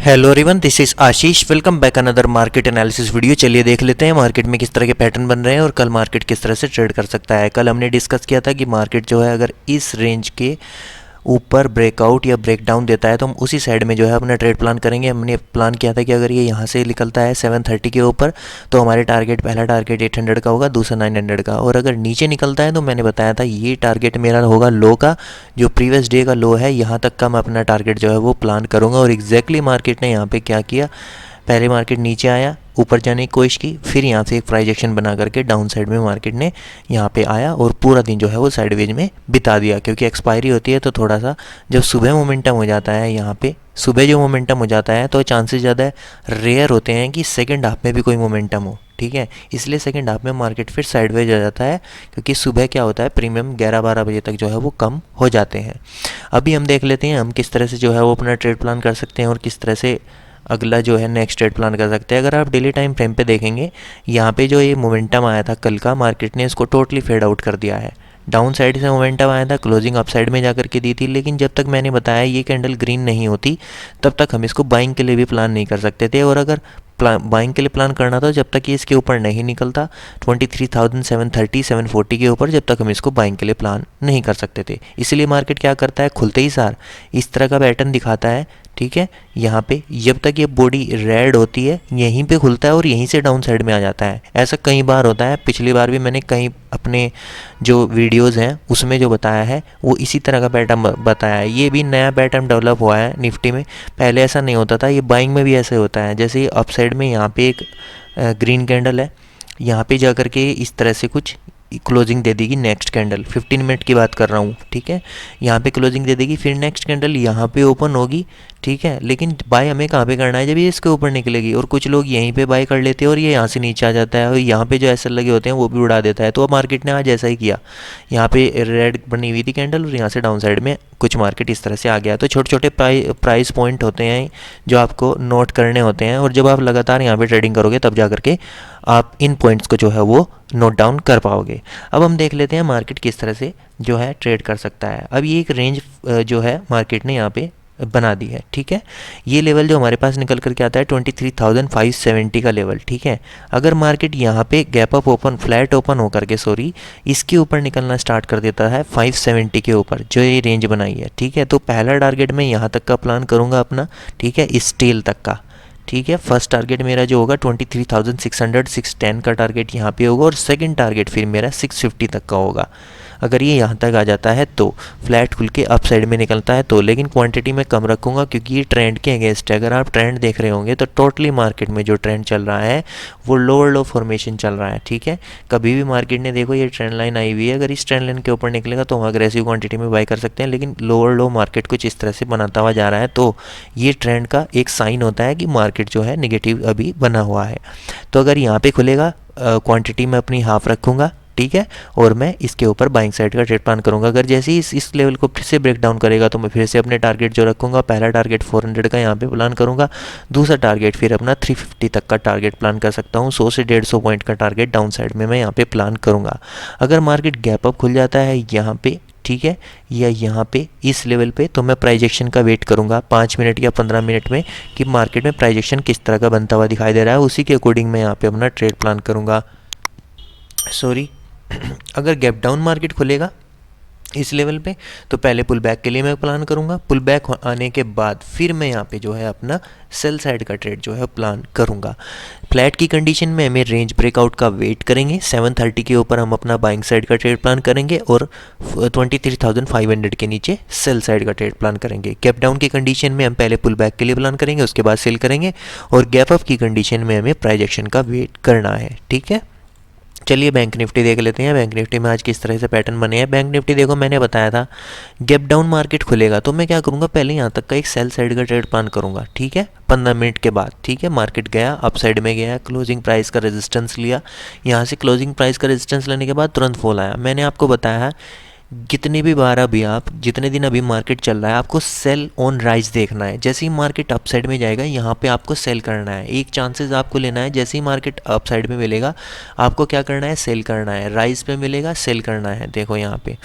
Hello everyone, this is Ashish. Welcome back another market analysis video. चलिए देख लेते हैं मार्केट में किस तरह के पैटर्न बन रहे हैं और कल मार्केट किस तरह से ट्रेड कर सकता है। कल हमने डिस्कस किया था कि मार्केट जो है अगर इस रेंज के ऊपर ब्रेकआउट या ब्रेकडाउन देता है तो हम उसी साइड में जो है अपना ट्रेड प्लान करेंगे। हमने प्लान किया था कि अगर ये यहाँ से निकलता है 730 के ऊपर तो हमारे पहला टारगेट 800 का होगा, दूसरा 900 का, और अगर नीचे निकलता है तो मैंने बताया था ये टारगेट मेरा होगा लो का, जो प्रीवियस डे का लो है, यहाँ तक का मैं अपना टारगेट जो है वो प्लान करूँगा। और एग्जैक्टली मार्केट ने यहाँ पर क्या किया, पहले मार्केट नीचे आया, ऊपर जाने की कोशिश की, फिर यहाँ से एक प्राइजेक्शन बना करके डाउन साइड में मार्केट ने यहाँ पे आया और पूरा दिन जो है वो साइडवेज में बिता दिया। क्योंकि एक्सपायरी होती है तो थोड़ा सा जब सुबह मोमेंटम हो जाता है, यहाँ पे सुबह जो मोमेंटम हो जाता है तो चांसेस ज़्यादा रेयर होते हैं कि सेकंड हाफ में भी कोई मोमेंटम हो। ठीक है, इसलिए सेकंड हाफ में मार्केट फिर साइडवेज आ जाता है, क्योंकि सुबह क्या होता है, प्रीमियम 11-12 बजे तक जो है वो कम हो जाते हैं। अभी हम देख लेते हैं हम किस तरह से जो है वो अपना ट्रेड प्लान कर सकते हैं और किस तरह से अगला जो है नेक्स्ट ट्रेड प्लान कर सकते हैं। अगर आप डेली टाइम फ्रेम पे देखेंगे, यहाँ पे जो ये मोमेंटम आया था कल का, मार्केट ने इसको टोटली फेड आउट कर दिया है। डाउन साइड से मोमेंटम आया था, क्लोजिंग अप साइड में जाकर के दी थी, लेकिन जब तक मैंने बताया ये कैंडल ग्रीन नहीं होती तब तक हम इसको बाइंग के लिए भी प्लान नहीं कर सकते थे। और अगर बाइंग के लिए प्लान करना था जब तक ये इसके ऊपर नहीं निकलता 23,730 740 के ऊपर, जब तक हम इसको बाइंग के लिए प्लान नहीं कर सकते थे। इसलिए मार्केट क्या करता है, खुलते ही सार इस तरह का पैटर्न दिखाता है। ठीक है, यहाँ पे जब तक ये बॉडी रेड होती है यहीं पे खुलता है और यहीं से डाउन साइड में आ जाता है। ऐसा कई बार होता है, पिछली बार भी मैंने कई अपने जो वीडियोस हैं उसमें जो बताया है वो इसी तरह का पैटर्न बताया है। ये भी नया पैटर्न डेवलप हुआ है निफ्टी में, पहले ऐसा नहीं होता था। ये बाइंग में भी ऐसे होता है, जैसे अप साइड में यहाँ पे एक ग्रीन कैंडल है, यहाँ पे जा कर के इस तरह से कुछ क्लोजिंग दे देगी। नेक्स्ट कैंडल 15 मिनट की बात कर रहा हूँ, ठीक है, यहाँ पे क्लोजिंग दे देगी, फिर नेक्स्ट कैंडल यहाँ पे ओपन होगी। ठीक है, लेकिन बाय हमें कहाँ पे करना है, जब ये इसके ऊपर निकलेगी। और कुछ लोग यहीं पे बाय कर लेते हैं और ये यहाँ से नीचे आ जाता है और यहाँ पे जो एसएल लगे होते हैं वो भी उड़ा देता है। तो अब मार्केट ने आज ऐसा ही किया, यहाँ पे रेड बनी हुई थी कैंडल और यहाँ से डाउन साइड में कुछ मार्केट इस तरह से आ गया। तो छोटे छोटे प्राइस पॉइंट होते हैं जो आपको नोट करने होते हैं, और जब आप लगातार यहाँ पे ट्रेडिंग करोगे तब जा करके आप इन पॉइंट्स को जो है वो नोट डाउन कर पाओगे। अब हम देख लेते हैं मार्केट किस तरह से जो है ट्रेड कर सकता है। अब ये एक रेंज जो है मार्केट ने यहाँ पे बना दी है। ठीक है, ये लेवल जो हमारे पास निकल करके आता है 23,570 का लेवल। ठीक है, अगर मार्केट यहाँ पे gap up open, flat open होकर के इसके ऊपर निकलना स्टार्ट कर देता है 570 के ऊपर जो ये रेंज बनाई है। ठीक है, तो पहला टारगेट मैं यहाँ तक का प्लान करूँगा अपना। ठीक है, इस टेल तक का। ठीक है, फर्स्ट टारगेट मेरा जो होगा 23,600 610 का टारगेट यहाँ पे होगा, और सेकंड टारगेट फिर मेरा 650 तक का होगा। अगर ये यहाँ तक आ जाता है तो फ्लैट खुल के अप साइड में निकलता है तो, लेकिन क्वांटिटी मैं कम रखूँगा क्योंकि ये ट्रेंड के अगेंस्ट है। अगर आप ट्रेंड देख रहे होंगे तो टोटली मार्केट में जो ट्रेंड चल रहा है वो लोअर लो फॉर्मेशन चल रहा है। ठीक है, कभी भी मार्केट ने देखो ये ट्रेंड लाइन आई हुई है, अगर इस ट्रेंड लाइन के ऊपर निकलेगा तो हम अग्रेसिव क्वांटिटी में बाय कर सकते हैं, लेकिन लोअर लो मार्केट कुछ इस तरह से बनाता हुआ जा रहा है तो ये ट्रेंड का एक साइन होता है कि मार्केट जो है नेगेटिव अभी बना हुआ है। तो अगर यहाँ पे खुलेगा क्वांटिटी में अपनी हाफ रखूँगा। ठीक है, और मैं इसके ऊपर बाइंग साइड का ट्रेड प्लान करूंगा। अगर जैसे ही इस लेवल को फिर से ब्रेक डाउन करेगा तो मैं फिर से अपने टारगेट जो रखूंगा, पहला टारगेट 400 का यहाँ पे प्लान करूंगा, दूसरा टारगेट फिर अपना 350 तक का टारगेट प्लान कर सकता हूँ। 100 से 150 पॉइंट का टारगेट डाउन साइड में मैं यहाँ पे प्लान करूँगा। अगर मार्केट गैप अप खुल जाता है यहाँ पे, ठीक है, या यहाँ पे इस लेवल पे, तो मैं प्राइजेक्शन का वेट करूँगा 5 मिनट या 15 मिनट में कि मार्केट में प्राइजेक्शन किस तरह का बनता हुआ दिखाई दे रहा है, उसी के अकॉर्डिंग मैं यहाँ पे अपना ट्रेड प्लान करूँगा। अगर गैप डाउन मार्केट खुलेगा इस लेवल पे तो पहले पुल बैक के लिए मैं प्लान करूंगा। पुल बैक आने के बाद फिर मैं यहाँ पे जो है अपना सेल साइड का ट्रेड जो है प्लान करूंगा। फ्लैट की कंडीशन में हमें रेंज ब्रेकआउट का वेट करेंगे, 730 के ऊपर हम अपना बाइंग साइड का ट्रेड प्लान करेंगे और 23,500 के नीचे सेल साइड का ट्रेड प्लान करेंगे। गैप डाउन की कंडीशन में हम पहले पुल बैक के लिए प्लान करेंगे, उसके बाद सेल करेंगे, और गैप अप की कंडीशन में हमें प्राइस एक्शन का वेट करना है। ठीक है, चलिए बैंक निफ्टी देख लेते हैं। बैंक निफ्टी में आज किस तरह से पैटर्न बने हैं। बैंक निफ्टी देखो, मैंने बताया था गैप डाउन मार्केट खुलेगा तो मैं क्या करूंगा, पहले यहाँ तक का एक सेल साइड का ट्रेड प्लान करूंगा। ठीक है, 15 मिनट के बाद। ठीक है, मार्केट गया अप साइड में गया, क्लोजिंग प्राइस का रेजिस्टेंस लिया, यहाँ से क्लोजिंग प्राइस का रेजिस्टेंस लेने के बाद तुरंत फॉल आया। मैंने आपको बताया है जितनी भी बार अभी आप जितने दिन अभी मार्केट चल रहा है आपको सेल ऑन राइज देखना है। जैसे ही मार्केट अप साइड में जाएगा यहाँ पे आपको सेल करना है, एक चांसेस आपको लेना है। जैसे ही मार्केट अप साइड में मिलेगा आपको क्या करना है, सेल करना है। राइज पे मिलेगा, सेल करना है। देखो यहाँ पे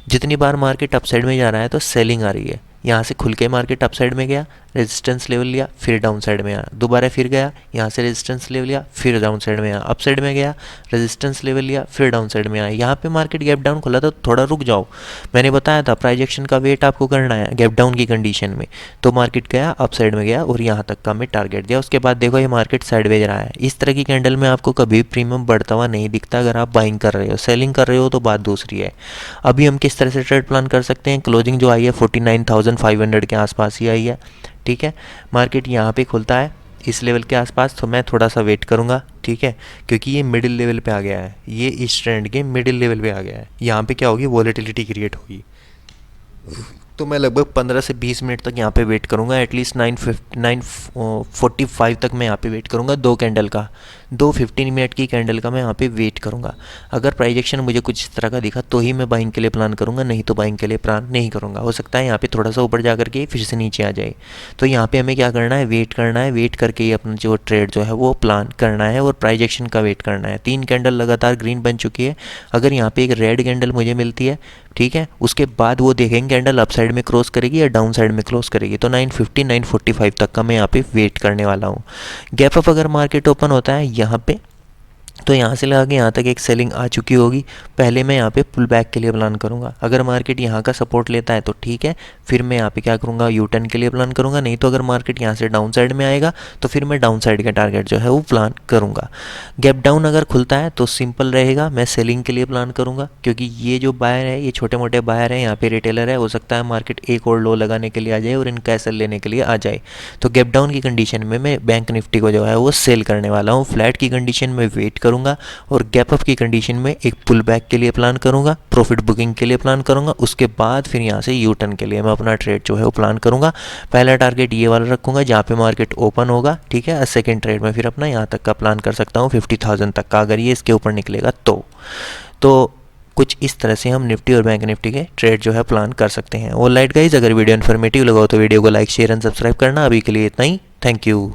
जितनी बार मार्केट अप साइड में जा रहा है तो सेलिंग आ रही है, यहाँ से खुल के मार्केट अप साइड में गया, रेजिस्टेंस लेवल लिया, फिर डाउन साइड में आया, दोबारा फिर गया, यहाँ से रेजिस्टेंस लेवल लिया, फिर डाउन साइड में आया, अप साइड में गया, रेजिस्टेंस लेवल लिया, फिर डाउन साइड में आया। यहाँ पे मार्केट गैप डाउन खुला था, थोड़ा रुक जाओ, मैंने बताया था प्राइस एक्शन का वेट आपको करना है गैप डाउन की कंडीशन में। तो मार्केट गया अप साइड में गया और यहाँ तक का मैं टारगेट दिया। उसके बाद देखो ये मार्केट साइडवेज रहा है। इस तरह की कैंडल में आपको कभी प्रीमियम बढ़ता हुआ नहीं दिखता अगर आप बाइंग कर रहे हो। सेलिंग कर रहे हो तो बात दूसरी है। अभी हम किस तरह से ट्रेड प्लान कर सकते हैं, क्लोजिंग जो आई है 49,500 के आसपास ही आई है, ठीक है। मार्केट यहाँ पे खुलता है इस लेवल के आसपास, तो मैं थोड़ा सा वेट करूँगा, ठीक है, क्योंकि ये मिडिल लेवल पे आ गया है, ये इस ट्रेंड के मिडिल लेवल पे आ गया है। यहाँ पे क्या होगी, वॉलेटिलिटी क्रिएट होगी। तो मैं लगभग 15 से 20 मिनट तक यहाँ पे वेट करूँगा, एटलीस्ट 9:45 तक मैं यहाँ पे वेट करूँगा। दो 15 मिनट की कैंडल का मैं यहाँ पे वेट करूँगा। अगर प्राइस एक्शन मुझे कुछ इस तरह का दिखा तो ही मैं बाइंग के लिए प्लान करूँगा, नहीं तो बाइंग के लिए प्लान नहीं करूँगा। हो सकता है यहाँ पे थोड़ा सा ऊपर जा करके फिर से नीचे आ जाए। तो यहाँ पे हमें क्या करना है, वेट करना है, वेट करके ही अपना जो ट्रेड जो है वो प्लान करना है और प्राइस एक्शन का वेट करना है। 3 कैंडल लगातार ग्रीन बन चुकी है। अगर यहाँ पे एक रेड कैंडल मुझे मिलती है, ठीक है, उसके बाद वो देखेंगे कैंडल अप साइड में क्रॉस करेगी या डाउन साइड में क्लोज करेगी। तो 9:50 9:45 तक का मैं यहाँ पे वेट करने वाला हूँ। गैप अप अगर मार्केट ओपन होता है यहाँ पे, तो यहाँ से लगा के यहाँ तक एक सेलिंग आ चुकी होगी। पहले मैं यहाँ पे पुल बैक के लिए प्लान करूँगा। अगर मार्केट यहाँ का सपोर्ट लेता है तो ठीक है, फिर मैं यहाँ पे क्या करूँगा, यू टर्न के लिए प्लान करूँगा। नहीं तो अगर मार्केट यहाँ से डाउन साइड में आएगा तो फिर मैं डाउन साइड का टारगेट जो है वो प्लान करूँगा। गैप डाउन अगर खुलता है तो सिंपल रहेगा, मैं सेलिंग के लिए प्लान करूँगा, क्योंकि ये जो बायर है ये छोटे मोटे बायर हैं, यहाँ पे रिटेलर है, हो सकता है मार्केट एक और लो लगाने के लिए आ जाए और इनका एसएल लेने के लिए आ जाए। तो गैप डाउन की कंडीशन में मैं बैंक निफ्टी को जो है वो सेल करने वाला हूँ। फ्लैट की कंडीशन में वेट करूँगा और गैप अप की कंडीशन में एक पुल बैक के लिए प्लान करूँगा, प्रॉफिट बुकिंग के लिए प्लान करूँगा। उसके बाद फिर यहाँ से यू टर्न के लिए मैं अपना ट्रेड जो है वो प्लान करूँगा। पहला टारगेट ये वाला रखूँगा जहाँ पे मार्केट ओपन होगा, ठीक है। सेकेंड ट्रेड में फिर अपना यहाँ तक का प्लान कर सकता हूँ 50,000 तक का, अगर ये इसके ऊपर निकलेगा तो कुछ इस तरह से हम निफ्टी और बैंक निफ्टी के ट्रेड जो है प्लान कर सकते हैं। ऑलराइट गाइस, अगर वीडियो इन्फॉर्मेटिव लगा हो तो वीडियो को लाइक शेयर एंड सब्सक्राइब करना। अभी के लिए इतना ही, थैंक यू।